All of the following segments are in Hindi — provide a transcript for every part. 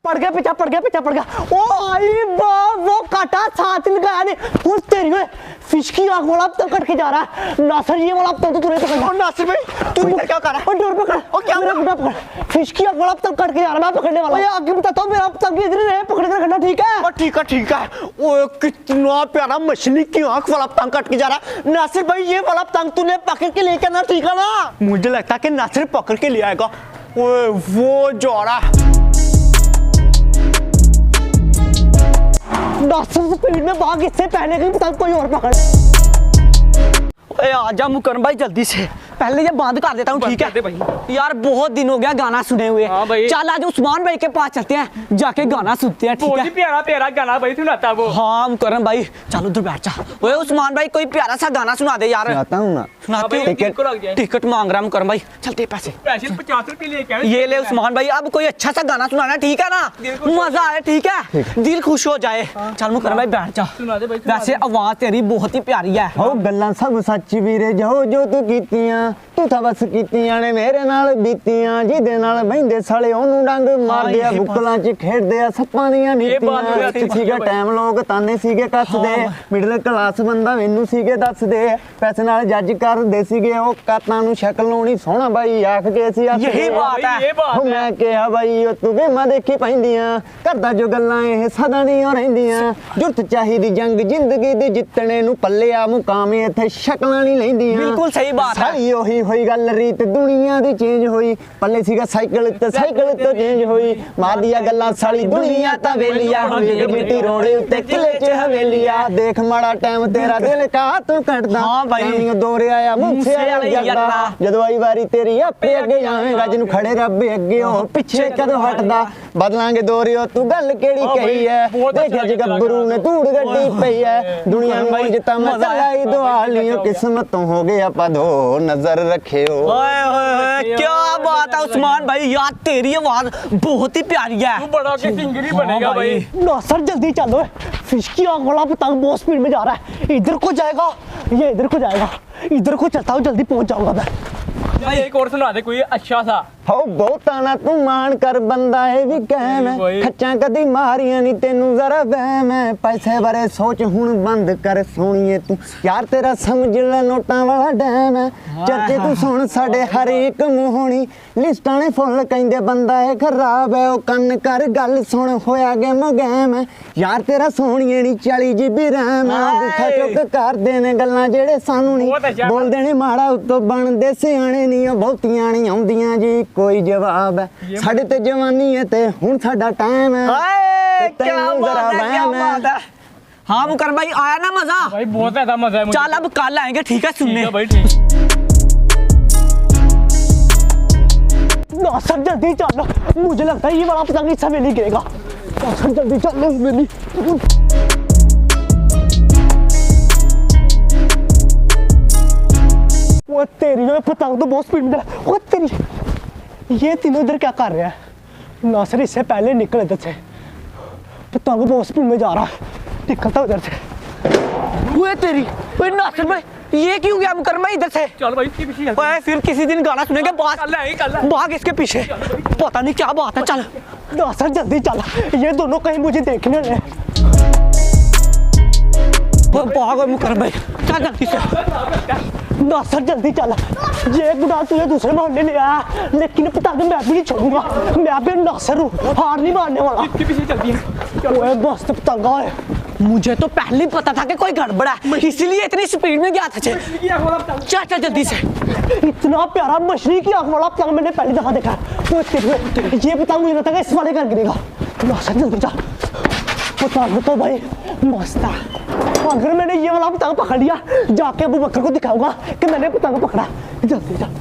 पड़ गया पीछा पड़ गया। ओ आई वो काटा साथ लगाया नहीं उस तेरी में फिश की आंख वाला तो कट के जा रहा है। नासिर ये वाला तो तूने पकड़ा। नासिर भाई तू इधर क्या कर रहा है? और डोर पकड़। ओ क्या मेरा बुढ़ा पकड़ फिश की आंख वाला तो कट के जा रहा मैं पकड़ने वाला। ओए आगे बताता हूं मेरा तंग इधर रहे पकड़ कर रखना ठीक है? ओ ठीक है। ओए कितना प्यारा मछली की आंख वाला पतंग कट के जा रहा है। नासिर भाई ये वाला पतंग तूने पकड़ के लेके आना ठीक है ना? मुझे लगता है कि नासिर पकड़ के ले आएगा। ओए वो जा रहा है। नासिर स्पीड में भाग इससे पहले कि पतंग कोई और पकड़। ए आजा मुकरम भाई जल्दी से पहले ये बंद कर देता हूँ ठीक है यार बहुत दिन हो गया गाना सुने हुए। हाँ भाई। चल आज उस्मान भाई के पास चलते हैं जाके गाना सुनते हैं ठीक बहुत है? ही प्यारा गाना भाई सुनाता वो। हाँ मुकरम भाई चल उधर बैठ जा। ओए उस्मान भाई कोई प्यारा सा गाना सुना दे यार। सुनाता हूं ना। सुनाते हो? टिकट मांग रहा मुकरम भाई चल दे पैसे। 50 रुपए लेके आए। ये ले उस्मान भाई अब कोई अच्छा सा गाना सुनाना ठीक है ना? मजा आए ठीक है दिल खुश हो जाए। चल मुकरम भाई बैठ जा। सुना दे भाई। वैसे आवाज तेरी बहुत ही प्यारी है। हो गल्लां सब सच वीरे जो तू कीतियां तू था बस कीतियां ने मेरे नाल बीतियां जिहदे नाल बहिंदे साले ओनू डंग मारदे आ बुक्कलां च खेडदे आ सप्पां ਦੀਆਂ ਨੀਤੀਆਂ ਸੀਗਾ ਟਾਈਮ ਲੋਕ ਤਾਨੇ ਸੀਗੇ ਕੱਸਦੇ ਮਿਡਲ ਕਲਾਸ ਬੰਦਾ ਮੈਨੂੰ ਸੀਗੇ ਦੱਸਦੇ ਪੈਸੇ ਨਾਲ ਜੱਜ ਕਰਦੇ ਸੀਗੇ ਉਹ ਕਾਤਾਂ ਨੂੰ ਸ਼ਕਲ ਲਾਉਣੀ ਸੋਹਣਾ ਬਾਈ ਆਖ ਕੇ ਸੀ ਯਹੀ ਬਾਤ ਹੈ। ਮੈਂ ਕਿਹਾ ਬਾਈ ਉਹ ਤੂੰ ਵੇਮਾ ਦੇਖੀ ਪੈਂਦੀਆਂ ਕਰਦਾ ਜੋ ਗੱਲਾਂ ਇਹ ਸਦਾ ਦੀਆਂ ਰਹਿੰਦੀਆਂ ਜੁਰਤ ਚਾਹੀਦੀ ਜੰਗ ਜ਼ਿੰਦਗੀ ਦੇ ਜਿੱਤਣੇ ਨੂੰ ਪੱਲਿਆ ਮੁਕਾਮ ਇੱਥੇ ਸ਼ਕਲਾਂ ਨਹੀਂ ਲੈਂਦੀਆਂ। बिल्कुल सही बात है। ਸਾਰੀ ਉਹੀ ਹੋਈ ਗੱਲ ਰੀਤ ਦੁਨੀਆ ਦੀ ਚੇਂਜ ਹੋਈ ਪੱਲੇ ਸੀਗਾ ਸਾਈਕਲ ਤੋਂ ਚੇਂਜ ਹੋਈ ਮਾਦੀਆਂ ਗੱਲਾਂ ਸਾਲੀ ਦੁਨੀਆ ਤਾਂ ਵੇਲੀਆ ਹੋਈ ਮਿੱਟੀ ਰੋੜੇ ਉੱਤੇ ਕਿਲੇ 'ਚ ਹਵੇਲੀਆ ਦੇਖ ਮਾੜਾ ਟਾਈਮ ਤੇਰਾ ਦਿਲ ਕਾ ਤੂੰ ਕੱਟਦਾ ਹਾਂ ਬਾਈ। ਨਹੀਂ ਦੋਰਿਆ ਆ ਮੂਸੇ ਵਾਲੀ ਜੱਟਦਾ ਜਦੋਂ ਆਈ ਵਾਰੀ ਤੇਰੀ ਆਪੇ ਅੱਗੇ ਜਾਵੇਂਗਾ ਜਿਹਨੂੰ ਖੜੇ ਰੱਬ ਅੱਗੇ ਉਹ ਪਿੱਛੇ ਕਦੋਂ ਹਟਦਾ ਬਦਲਾਂਗੇ ਦੋਰਿਓ ਤੂੰ ਗੱਲ ਕਿਹੜੀ ਕਹੀ ਐ ਦੇਖਿਆ ਜੀ ਗੱਭਰੂ ਨੇ ਧੂੜ ਗੱਡੀ ਪਈ ਐ ਦੁਨੀਆ ਨੂੰ ਜਿੱਤਾ ਮਜ਼ਾ ਆਈ ਦੁਆਲੀਓ ਕਿਸਮਤ ਤੋਂ ਹੋ ਗਏ ਆਪਾਂ ਦੋ नजर रखियो। ओए ओए ओए क्या बात है उस्मान भाई यार तेरी आवाज बहुत ही प्यारी है। तू बड़ा के सिंगर ही बनेगा भाई। नासिर जल्दी चलो फिश की आंख वाला पतंग बहुत स्पीड में जा रहा है इधर को जाएगा ये इधर को जाएगा इधर को चलता हूँ जल्दी पहुंच जाऊंगा मैं। भाई एक और सुना दे कोई अच्छा सा। हो बहुता ना तू मान कर बंदा है भी कहम खच्चा कदी मारियां नहीं तेनू जरा वहम है पैसे बारे सोच हुण बंद कर सोनिए तू यार तेरा समझ ले नोटा वाला डैम है चर्चे तू सुन साडे हर एक मोहनी लिस्टां ने फुल कहंदे बंदा है खराब है ओ कन्न कर गल सुन होया गेम गैम है यार तेरा सोनिए नहीं 40 GB रैम है गुठा चुक करदे ने गल्लां जेड़े सानू नहीं बोलदे ने माड़ा उत्तों बनदे सियाणे नहीं बहुतियां नहीं आउंदियां जी कोई जवाब है साडे ते जवानी है ते हुण साडा टाइम है। क्या बात है। हाँ मुकरम भाई आया ना मजा? भाई बहुत ज्यादा मजा है। चल अब कल आएंगे ठीक है सुनने। भाई ठीक। नासिर जल्दी चलो मुझे लगता है ये वाला पतंग इस हवेली गिरेगा। नासिर जल्दी चलो हवेली। वो तेरी जो पतंग तो बहुत स्पीड में चला वो तेरी ये तीनों इधर क्या कर रहे हैं? नासिर इससे पहले निकल इधर से पतंग बहुत स्पीड में जा रहा है निकलता उधर से। वो तेरी ओए नासिर भाई ये क्यों गया मुकरम भाई इधर से? चल भाई इसके पीछे चल। ओए फिर किसी दिन गाना सुनेंगे भाग इसके पीछे पता नहीं क्या बात है। चल नासिर जल्दी चल ये दोनों कहीं मुझे देखने रहे। भाग मुकरम भाई चल जल्दी से। नासिर जल्दी चल ये गुनाह तुझे दूसरे मोहल्ले ले आया लेकिन पतंग मैं भी नहीं छोड़ूंगा मैं भी नासिर हूँ हार नहीं मारने वाला। इसके पीछे चलती है। ओए मस्त पतंगा है। मुझे तो पहले ही पता था कि कोई गड़बड़ है इसलिए इतनी स्पीड में गया था। चल चल जल्दी से। इतना प्यारा मछली की आंख वाला पतंग मैंने पहली दफा देखा है। ये पतंग मुझे लगता है इस वाले घर गिरेगा। नासिर जल्दी चल पतंग तो भाई मस्त है। अगर मैंने ये वाला पतंग पकड़ लिया जाके अबू बकर को दिखाऊंगा कि मैंने पतंग पकड़ा। जल्दी चल।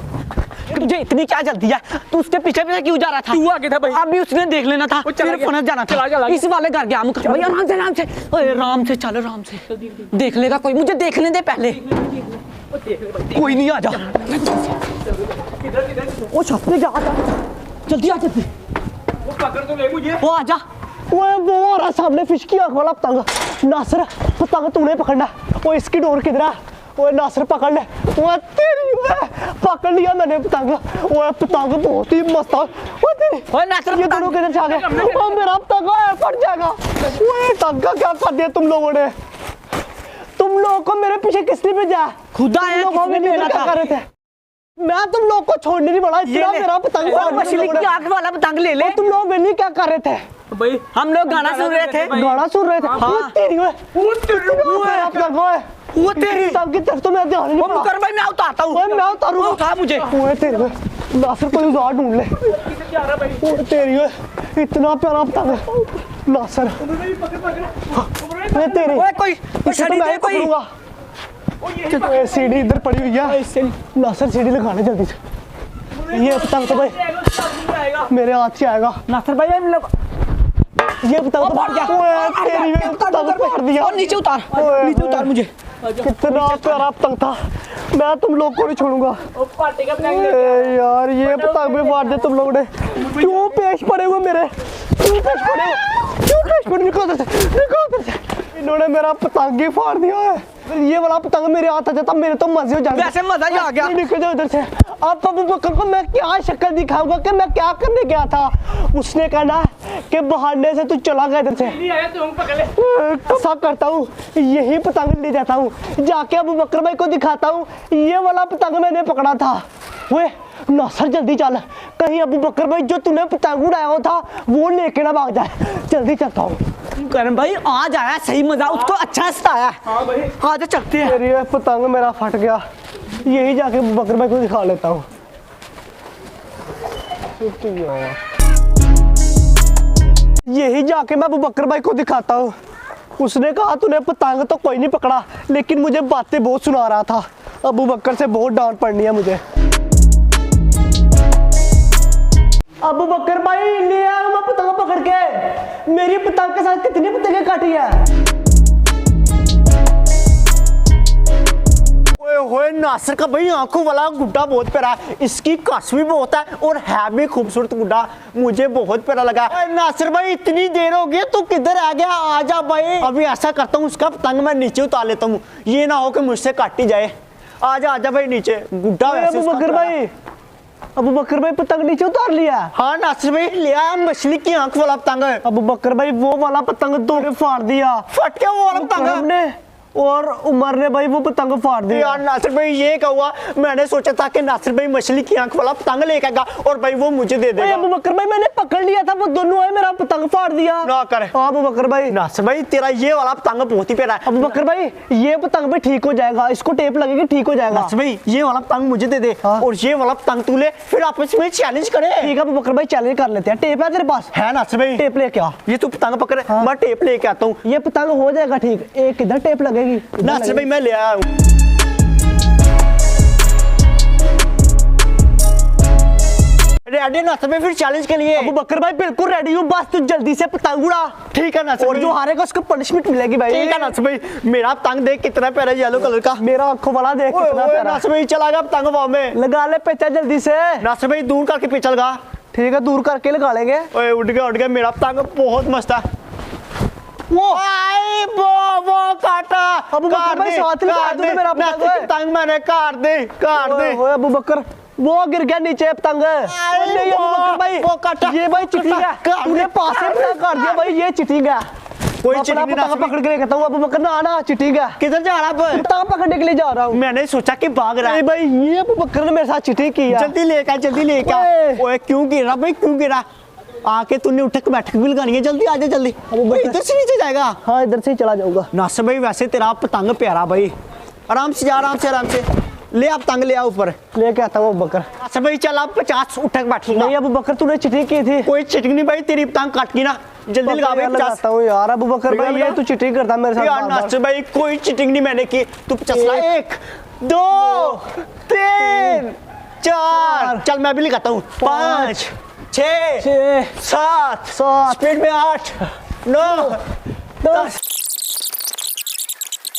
तुझे इतनी क्या जल्दी है तू उसके पीछे पीछे क्यों जा रहा था? तू आगे था भाई। अभी उसने देख लेना था फिर फनस जाना था। इस वाले घर गया मुकरम भाई आराम से ओए आराम से चल आराम से देख लेगा कोई मुझे देखने दे पहले। कोई नहीं आ जा वो छत पे जा जल्दी आ जल्दी वो पकड़ तो ले मुझे। वो आ जा। ओए वो आ रहा सामने फिश की आंख वाला पतंग। नासिर पतंग तूने पकड़ना है। वो इसकी डोर किधर है? ओए नासिर पकड़ ले वो तेरी पकड़ लिया मैंने पतंग। वो पतंग बहुत ही मस्त है। वो तेरी ओए नासर ये दोनों किधर जा गए? वो मेरा पतंग फट जाएगा। वो पतंग का क्या कर दिया तुम लोगों ने? तुम लोगों को मेरे पीछे किसने भेजा? खुदा है, किसने भेजा था? कर रहे थे? मैं तुम लोग को छोड़ने नहीं वाला। इतना मेरा पतंग और मछली की आंख वाला पतंग ले ले। और तुम लोग मेरे लिए क्या कर रहे थे? भाई हम लोग गाना सुन रहे थे। गाना सुन रहे थे। हाँ। वो तेरी मेरा पतंग है। वो तेरी पतंग की तरफ तो मैं ध्यान नहीं वो पड़ा। मुकर भाई मैं उतारता हूँ। ओए मैं उतारूंगा। उठा मुझे। ओए तेरी नासिर कोई उजाड़ ढूंढ ले। ओए तेरी इतना प्यारा पतंग है नासिर। मैं तेरी ओए कोई छड़ी दे कोई। ओए सीढ़ी इधर पड़ी हुई है। नासिर सीढ़ी लगाने जल्दी से। ये पतंग तो भाई मेरे हाथ से आएगा। नासर भाई हम लोग ये पतंग तो भाग गया। ओए तेरी पतंग पकड़ दिया। और नीचे उतार मुझे। कितना प्यारा पतंग था। मैं तुम लोग को नहीं छोड़ूंगा। यार ये पतंग भी फाड़ दे तुम लोगों ने। क्यों पेश पड़े हुए मेरे? क्यों पेश पड़े हुए? क्यों पेश पड़े? निकल उधर से। इन्होंने मेरा पतंग ही फाड़ दिया है। ये वाला पतंग मेरे हाथ आ जाता मेरे तो मजे हो जाएंगे। वैसे मजा ही आ गया। निकल जाओ उधर से। अब अबू बकर को मैं क्या शक्ल दिखाऊंगा कि मैं क्या करने गया था? उसने कहा ना कि बहाने से तू चला गया इधर से। नहीं आया तो हम पकड़ ले। ऐसा करता हूँ यही पतंग ले जाता हूँ जाके अबू बकर भाई को दिखाता हूँ ये वाला पतंग मैंने पकड़ा था। वे नासर जल्दी चल कहीं अबू बकर भाई जो तूने पतंग उड़ाया था वो लेके ना भाग जाए। जल्दी चलता हूँ। करम भाई आज आया सही मजा उसको अच्छा सताया। हाँ भाई आज चलते हैं। मेरी ये पतंग मेरा फट गया यही जाके अबू बकर भाई को दिखा लेता हूँ। यही जाके मैं अबू बकर भाई को दिखाता हूँ। उसने कहा तूने पतंग तो कोई नहीं पकड़ा लेकिन मुझे बातें बहुत सुना रहा था। अबू बकर से बहुत डांट पड़नी है मुझे। अबू बकर भाई ले आया मैं पतंग पकड़ के। मेरी पतंग के साथ कितनी पतंगें काटी है? ओए नासिर का भाई आंखों वाला गुड्डा बहुत प्यारा है। इसकी कस भी बहुत है और है भी खूबसूरत गुड्डा। मुझे बहुत प्यारा लगा। नासिर भाई इतनी देर हो गई तू किधर आ गया? आजा भाई। अभी ऐसा करता हूँ उसका पतंग मैं नीचे उतार लेता हूँ ये ना हो कि मुझसे काटी जाए। आजा भाई नीचे गुड्डा। अबू बकर भाई अबू बकर भाई पतंग नीचे उतार लिया। हाँ नासिर भाई लिया मछली की आंख वाला पतंग है। अबू बकर भाई वो वाला पतंग तोड़े फाड़ दिया। फट गया वो वाला पतंग ने और उमर ने भाई वो पतंग फाड़ दिया। यार नासिर भाई ये क्या हुआ? मैंने सोचा था कि नासिर भाई मछली की आंख वाला पतंग लेके आएगा और भाई वो मुझे दे देगा। अबू बकर भाई मैंने पकड़ लिया था वो दोनों है मेरा पतंग फाड़ दिया। ना कर। हाँ अबू बकर भाई। नासिर भाई तेरा ये वाला पतंग बहुत ही प्यारा है। अबू बकर भाई ये पतंग भी ठीक हो जाएगा इसको टेप लगेगी ठीक हो जाएगा। नासिर भाई ये वाला पतंग मुझे दे दे। हाँ। और ये वाला पतंग तू ले फिर आपस में चैलेंज करे। ठीक है अबू बकर भाई चैलेंज कर लेते हैं। टेप है तेरे पास? है नासिर भाई टेप लेके आ। ये तू पतंग पकड़ मैं टेप लेके आता हूँ। ये पतंग हो जाएगा ठीक। एक किधर टेप लगेगी? नासिर भाई मैं ले आया हूँ। रेडी नासिर भाई फिर चैलेंज के लिए? अबू बकर भाई बिल्कुल रेडी हूँ बस तू जल्दी से पतंग उड़ा। ठीक है नासिर और भाई। जो हारेगा उसको पनिशमेंट मिलेगी भाई। ठीक है नासिर भाई मेरा पतंग देख कितना प्यारा येलो कलर का। मेरा आंखों वाला देख ओए, कितना ओए, प्यारा। नासिर भाई चला गया पतंग वाव में। लगा ले पेचा जल्दी से। नासिर भाई दूर करके पीछे लगा। ठीक है दूर करके लगा लेंगे। ओए उठ गया मेरा पतंग बहुत मस्त है। वो आई वो काटा। अबू बकर भाई साथ लगा दो मेरा पतंग मैंने काट दे। ओए अबू बकर वो गिर गया नीचे पतंग। नहीं अबू बकर भाई वो काटा। ये भाई चिटिंग है। तूने पास से पतंग काट दिया भाई ये चिटिंग है। कोई अपना चिटिंग पतंग पकड़ के लेकर हूँ अबू बकर ना चिटिंग है। किधर जा रहा है? पतंग पकड़ने के लिए जा रहा हूँ। मैंने सोचा कि भाग रहा है। भाई ये अबू बकर ने मेरे साथ चिटिंग की है। जल्दी लेके आ। ओए क्यों गिरा भाई क्यों गिरा? आके तूने उठक बैठक भी लगानी है। जल्दी आजा जल्दी। इधर से नीचे जाएगा? हाँ इधर से ही चला जाऊंगा। नासिर भाई वैसे तेरा पतंग प्यारा भाई। आराम से जा आराम से ले आप पतंग ले आ ऊपर लेके आता हूँ अबू बकर। नासिर भाई चल आप 50 उठक बैठ। नहीं अबू बकर तूने चिटिंग की थी। कोई चिटिंग नहीं भाई तेरी पतंग काट की ना। जल्दी लगा भाई 50। लगाता हूँ यार अबू बकर भाई ये तू चिटिंग करता मेरे साथ यार बार-बार। नासिर भाई कोई चिटिंग नहीं मैंने की। तू 50 ला। 1 2 3 4 चल मैं भी लिखाता हूँ 5 6 7 स्पीड में 8 9 10।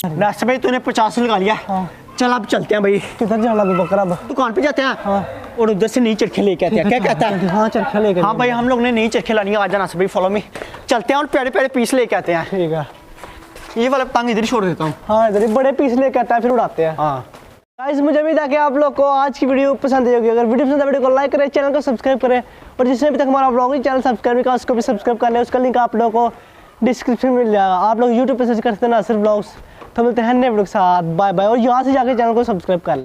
नासिर भाई तूने 50 लगा लिया। चल अब चलते हैं भाई। किधर जाना अबू बकर अब? दुकान पे जाते हैं और उधर से नई चरखे लेके आते हैं। क्या कहता है? हाँ चरखा लेके। हाँ भाई हम लोग ने नई चरखे लानी है। आ जाना नासिर भाई फॉलो मी। चलते हैं और प्यारे प्यारे पीस लेके आते हैं। ठीक है। ये वाला पतंग इधर ही छोड़ देता हूँ। हाँ इधर ही बड़े पीस लेके आता है फिर उड़ाते हैं। हाँ गाइस मुझे उम्मीद है कि आप लोग को आज की वीडियो पसंद आई होगी। अगर वीडियो पसंद है वीडियो को लाइक करें, चैनल को सब्सक्राइब करें और जिसने अभी तक हमारा ब्लॉगिंग चैनल सब्सक्राइब नहीं किया उसको भी सब्सक्राइब कर लें। उसका लिंक आप लोगों को डिस्क्रिप्शन में मिल जाएगा। आप लोग यूट्यूब पर सर्च करते हैं नासिर ब्लॉग्स। तो मिलते हैं नए वीडियो के साथ, बाय बाय। और यहाँ से जाकर चैनल को सब्सक्राइब कर लें।